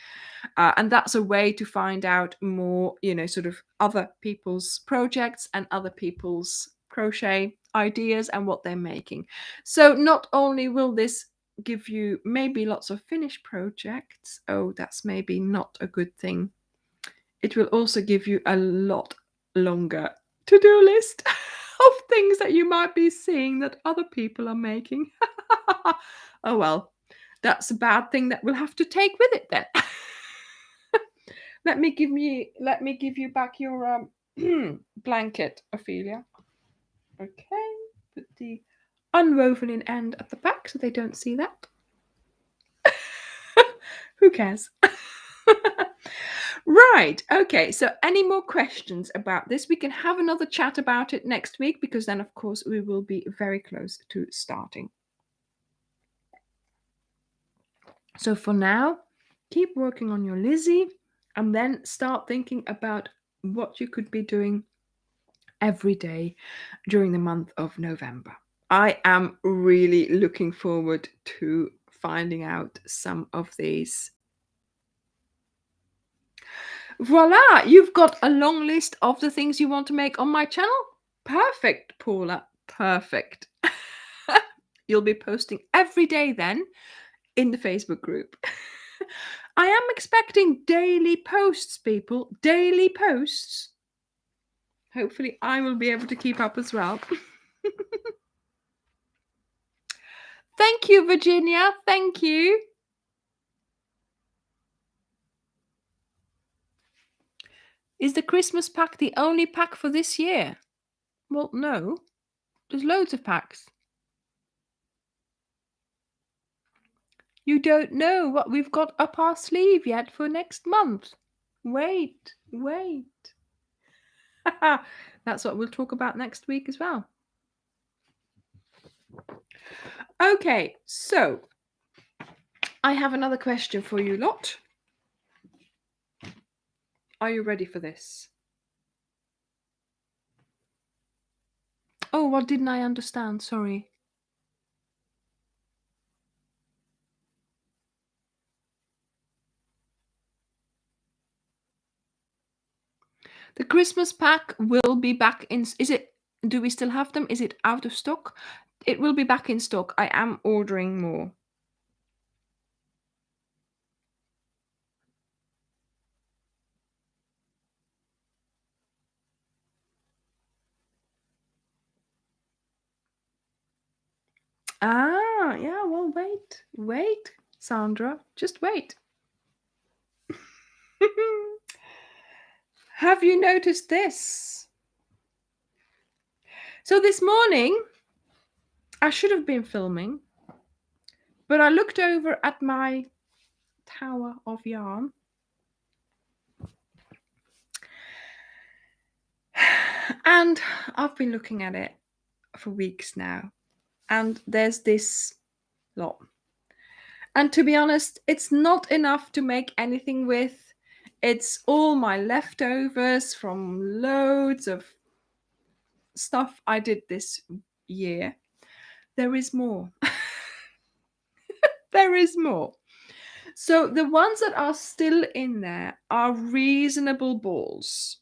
And that's a way to find out more, sort of other people's projects and other people's crochet ideas and what they're making. So not only will this give you maybe lots of finished projects, oh, that's maybe not a good thing, it will also give you a lot longer to-do list of things that you might be seeing that other people are making. Oh well, that's a bad thing that we'll have to take with it then. Let me give you back your blanket, Ophelia. Okay, put the unwoven in end at the back so they don't see that. Who cares? Right, okay, so any more questions about this? We can have another chat about it next week, because then, of course, we will be very close to starting. So for now, keep working on your Lizzie, and then start thinking about what you could be doing every day during the month of November. I am really looking forward to finding out some of these. Voila, you've got a long list of the things you want to make on my channel. Perfect, Paula, perfect. You'll be posting every day then in the Facebook group. I am expecting daily posts, people, daily posts. Hopefully I will be able to keep up as well. Thank you, Virginia. Thank you. Is the Christmas pack the only pack for this year? Well, no. There's loads of packs. You don't know what we've got up our sleeve yet for next month. Wait. That's what we'll talk about next week as well. Okay, so I have another question for you lot. Are you ready for this? Oh, what didn't I understand? Sorry. The Christmas pack will be back in. Do we still have them? Is it out of stock? It will be back in stock. I am ordering more. Ah, yeah, well, wait, Sandra, just wait. Have you noticed this? So this morning, I should have been filming, but I looked over at my tower of yarn. And I've been looking at it for weeks now. And there's this lot. And to be honest, it's not enough to make anything with. It's all my leftovers from loads of stuff I did this year. There is more. There is more. So the ones that are still in there are reasonable balls.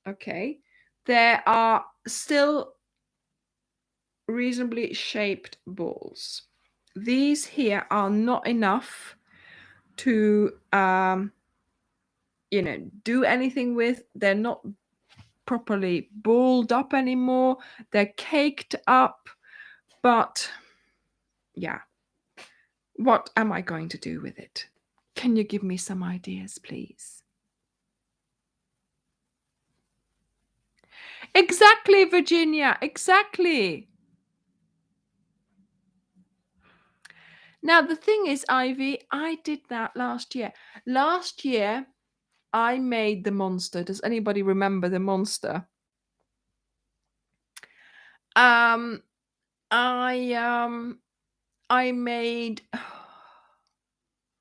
Okay. There are still reasonably shaped balls. These here are not enough to do anything with. They're not properly balled up anymore. They're caked up. But yeah, what am I going to do with it? Can you give me some ideas, please? Exactly, Virginia, exactly. Now the thing is, Ivy, I did that last year. Last year, I made the monster. Does anybody remember the monster? Um, I I made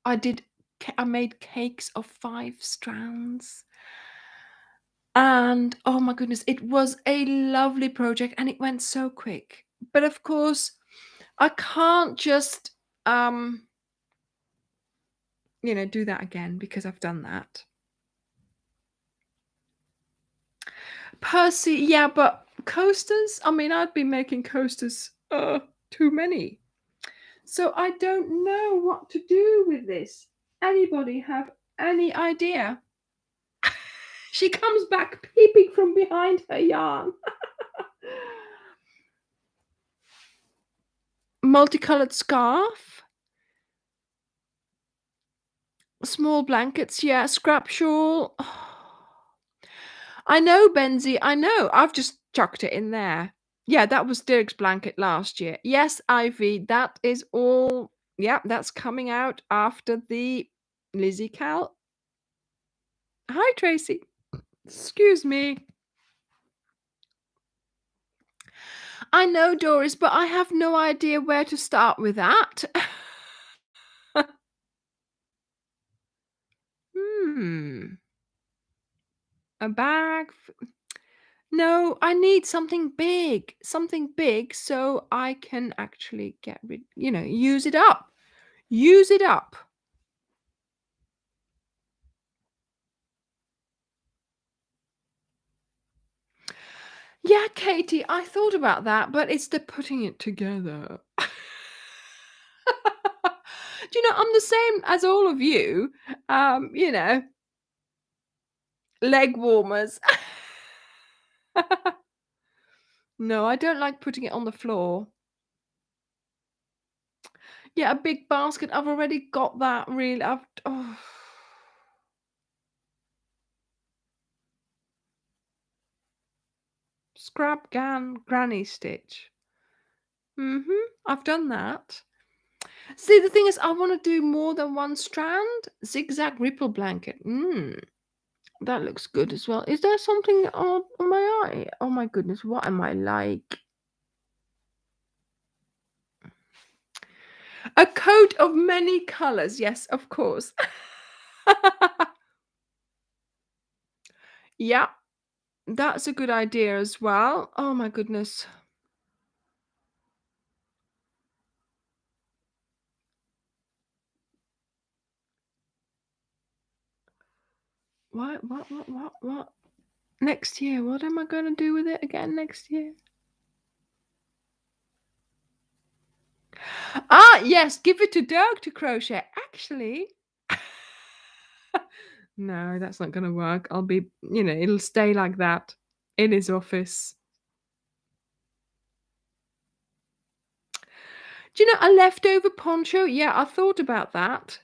I made cakes of 5 strands. And oh my goodness, it was a lovely project and it went so quick. But of course, I can't just do that again because I've done that. Percy, yeah, but coasters, I mean, I'd be making coasters too many. So I don't know what to do with this. Anybody have any idea? She comes back peeping from behind her yarn. Multicolored scarf, small blankets, yeah, scrap shawl. I know, Benzie, I know. I've just chucked it in there. Yeah, that was Dirk's blanket last year. Yes, Ivy, that is all. Yeah, that's coming out after the Lizzie Cal. Hi, Tracy. Excuse me. I know, Doris, but I have no idea where to start with that. Hmm. A bag. No, I need something big so I can actually get rid, use it up. Use it up. Yeah, Katie, I thought about that, but it's the putting it together. Do you know, I'm the same as all of you. You know, leg warmers. No, I don't like putting it on the floor. Yeah, a big basket. I've already got that really. Scrap granny stitch. I've done that. See, the thing is, I want to do more than one strand. Zigzag ripple blanket. That looks good as well. Is there something on my eye? Oh my goodness, what am I like? A coat of many colors. Yes, of course. Yeah, that's a good idea as well. Oh my goodness. What? Next year, what am I going to do with it again next year? Ah, yes, give it to Dirk to crochet. Actually, no, that's not going to work. I'll be, it'll stay like that in his office. Do you know a leftover poncho? Yeah, I thought about that.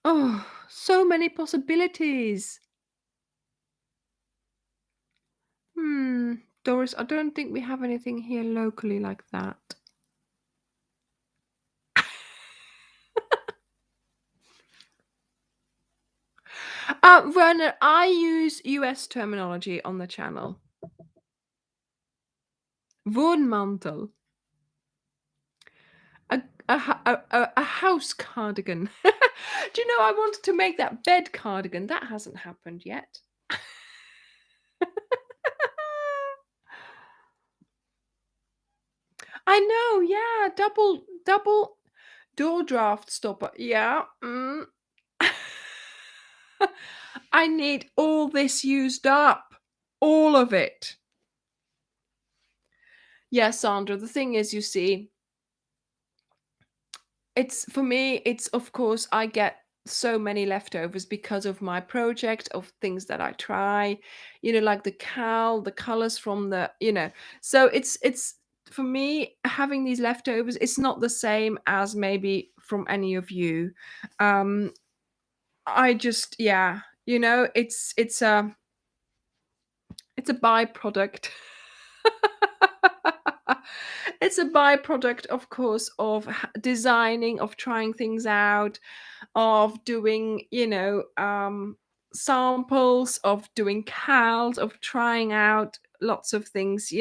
Oh, so many possibilities. Doris, I don't think we have anything here locally like that. Werner, I use US terminology on the channel. Wohnmantel. A house cardigan. Do you know I wanted to make that bed cardigan? That hasn't happened yet. I know, yeah, double door draft stopper. Yeah. I need all this used up. All of it. Yeah, Sandra, the thing is, you see, it's for me, it's of course I get so many leftovers because of my project of things that I try, like the the colors from so it's for me having these leftovers, it's not the same as maybe from any of you. Um I just it's a byproduct. It's a byproduct, of course, of designing, of trying things out, of doing, samples, of doing cals, of trying out lots of things.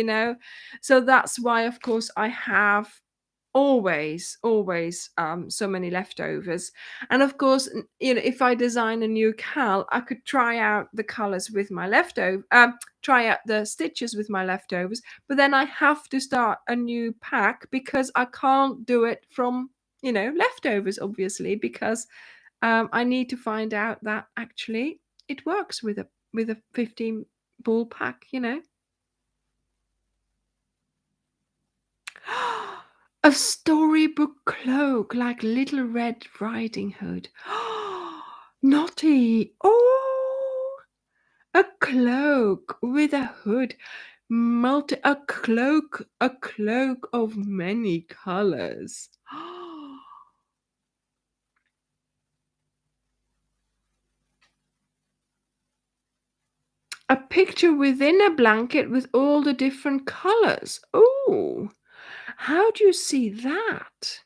So that's why, of course, I have always so many leftovers. And of course, if I design a new cal, I could try out the colors with my leftover, try out the stitches with my leftovers, but then I have to start a new pack because I can't do it from leftovers, obviously, because I need to find out that actually it works with a 15 ball pack. A storybook cloak like Little Red Riding Hood. Naughty. Oh, a cloak with a hood. A cloak of many colors. A picture within a blanket with all the different colors. Oh, how do you see that?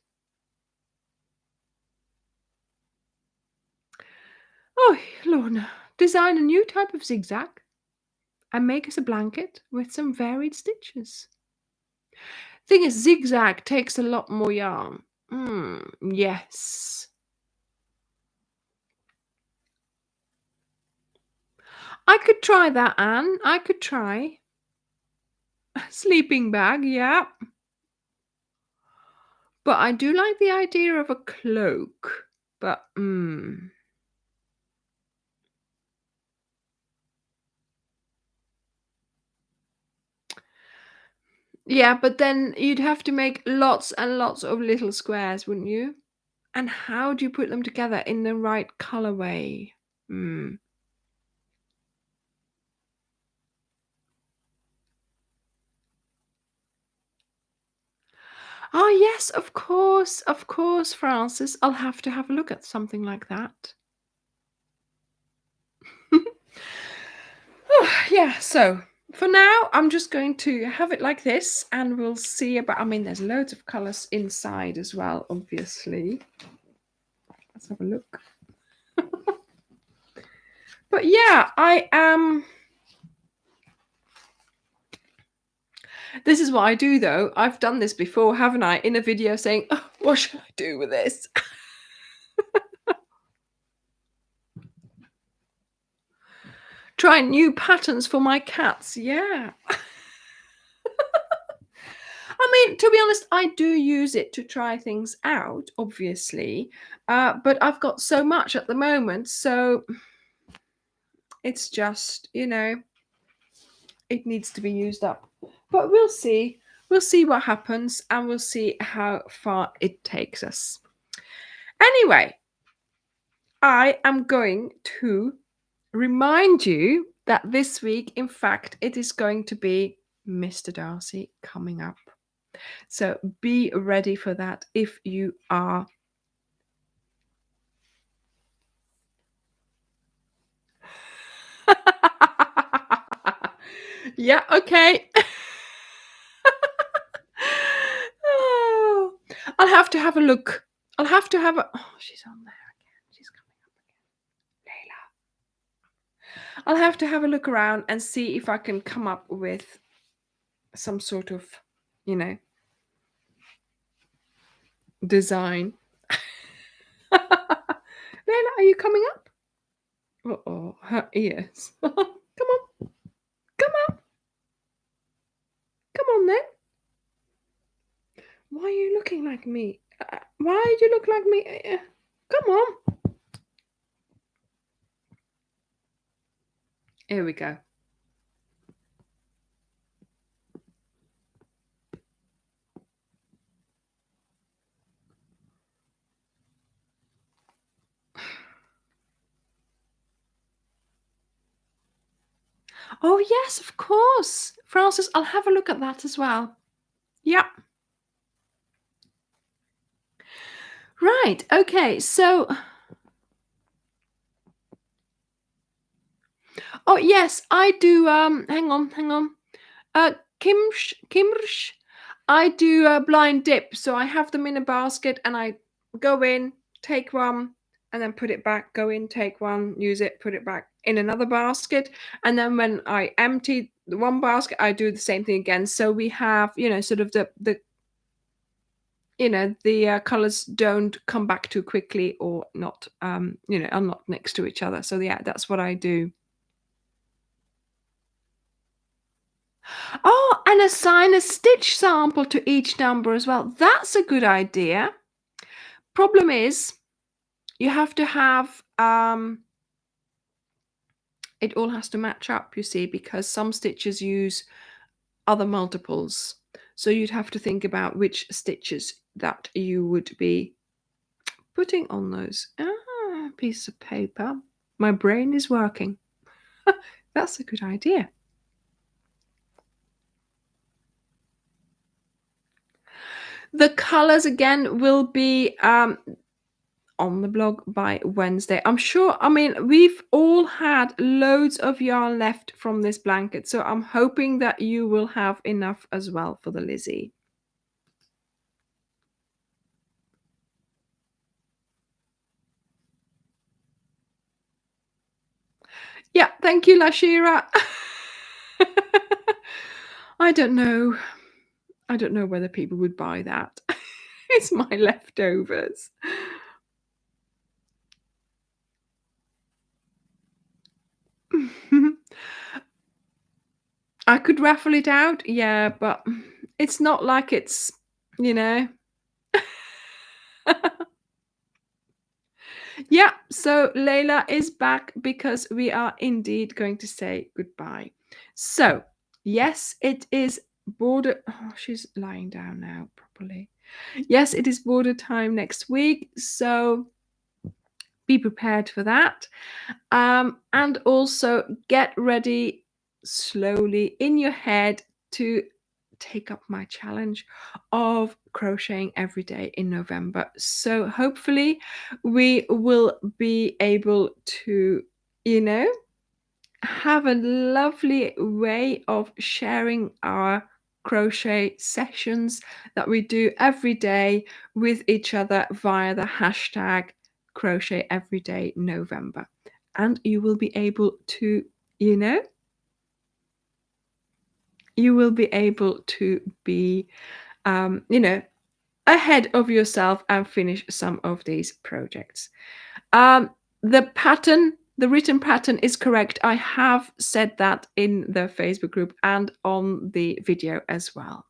Oh, Lorna, design a new type of zigzag and make us a blanket with some varied stitches. Thing is, zigzag takes a lot more yarn. Yes. I could try that, Anne. I could try. Sleeping bag, yeah. But I do like the idea of a cloak. But, yeah, but then you'd have to make lots and lots of little squares, wouldn't you? And how do you put them together in the right colorway? Hmm. Oh, yes, of course, Francis. I'll have to have a look at something like that. Oh, yeah, so for now, I'm just going to have it like this and we'll see about. I mean, there's loads of colors inside as well, obviously. Let's have a look. But yeah, I am. This is what I do, though. I've done this before, haven't I? In a video saying, oh, what should I do with this? Try new patterns for my cats. Yeah. I mean, to be honest, I do use it to try things out, obviously. But I've got so much at the moment. So it's just, it needs to be used up. But we'll see. We'll see what happens and we'll see how far it takes us. Anyway, I am going to remind you that this week, in fact, it is going to be Mr. Darcy coming up. So be ready for that if you are. Yeah, okay. Oh, I'll have to have a look. I'll have to have a. Oh, she's on there again. She's coming up again. Layla. I'll have to have a look around and see if I can come up with some sort of, you know, design. Layla, are you coming up? Uh-oh, her ears. Come on. Come on. Come on then. Why are you looking like me? Why did you look like me? Come on. Here we go. Oh, yes, of course. Francis, I'll have a look at that as well. Yeah. Right. Okay. So, oh, yes, I do. Hang on. Kimsh. I do a blind dip, so I have them in a basket and I go in, take one, and then put it back, go in, take one, use it, put it back in another basket. And then when I empty the one basket, I do the same thing again. So we have, sort of the colors don't come back too quickly or not, are not next to each other. So yeah, that's what I do. Oh, and assign a stitch sample to each number as well. That's a good idea. Problem is, you have to have it all has to match up, you see, because some stitches use other multiples. So you'd have to think about which stitches that you would be putting on those. Piece of paper. My brain is working. That's a good idea. The colors again will be on the blog by Wednesday. I'm sure, we've all had loads of yarn left from this blanket, so I'm hoping that you will have enough as well for the Lizzie. Yeah, thank you, Lashira. I don't know. I don't know whether people would buy that. It's my leftovers. I could raffle it out, yeah, but it's not like it's, you know. Yeah, so Layla is back because we are indeed going to say goodbye. So, yes, it is border. Oh, she's lying down now properly. Yes, it is border time next week. So, be prepared for that. And also get ready slowly in your head to take up my challenge of crocheting every day in November. So hopefully we will be able to, have a lovely way of sharing our crochet sessions that we do every day with each other via the hashtag crochet everyday November. And you will be able to, you will be able to be, ahead of yourself and finish some of these projects. The pattern, the written pattern is correct. I have said that in the Facebook group and on the video as well.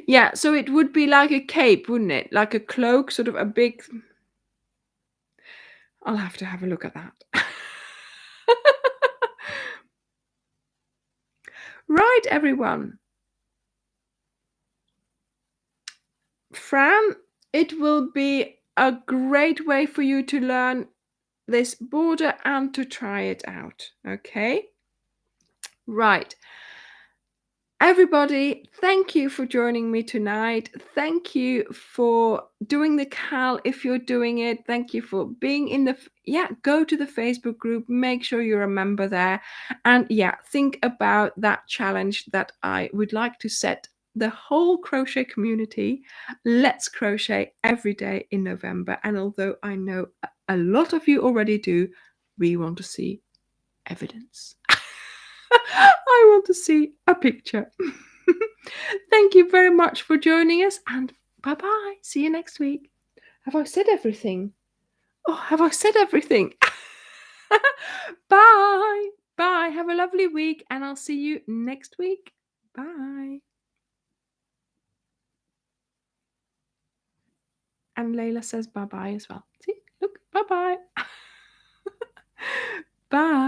Yeah, so it would be like a cape, wouldn't it? Like a cloak, sort of a big. I'll have to have a look at that. Right, everyone. Fran, it will be a great way for you to learn this border and to try it out. Okay? Right. Everybody, thank you for joining me tonight. Thank you for doing the Cal if you're doing it. Thank you for being in the go to the Facebook group. Make sure you're a member there. And think about that challenge that I would like to set the whole crochet community. Let's crochet every day in November. And although I know a lot of you already do, we want to see evidence. I want to see a picture. Thank you very much for joining us, and bye-bye. See you next week. Have I said everything? Oh, have I said everything? Bye. Bye. Have a lovely week, and I'll see you next week. Bye. And Layla says bye-bye as well. See? Look, bye-bye. Bye.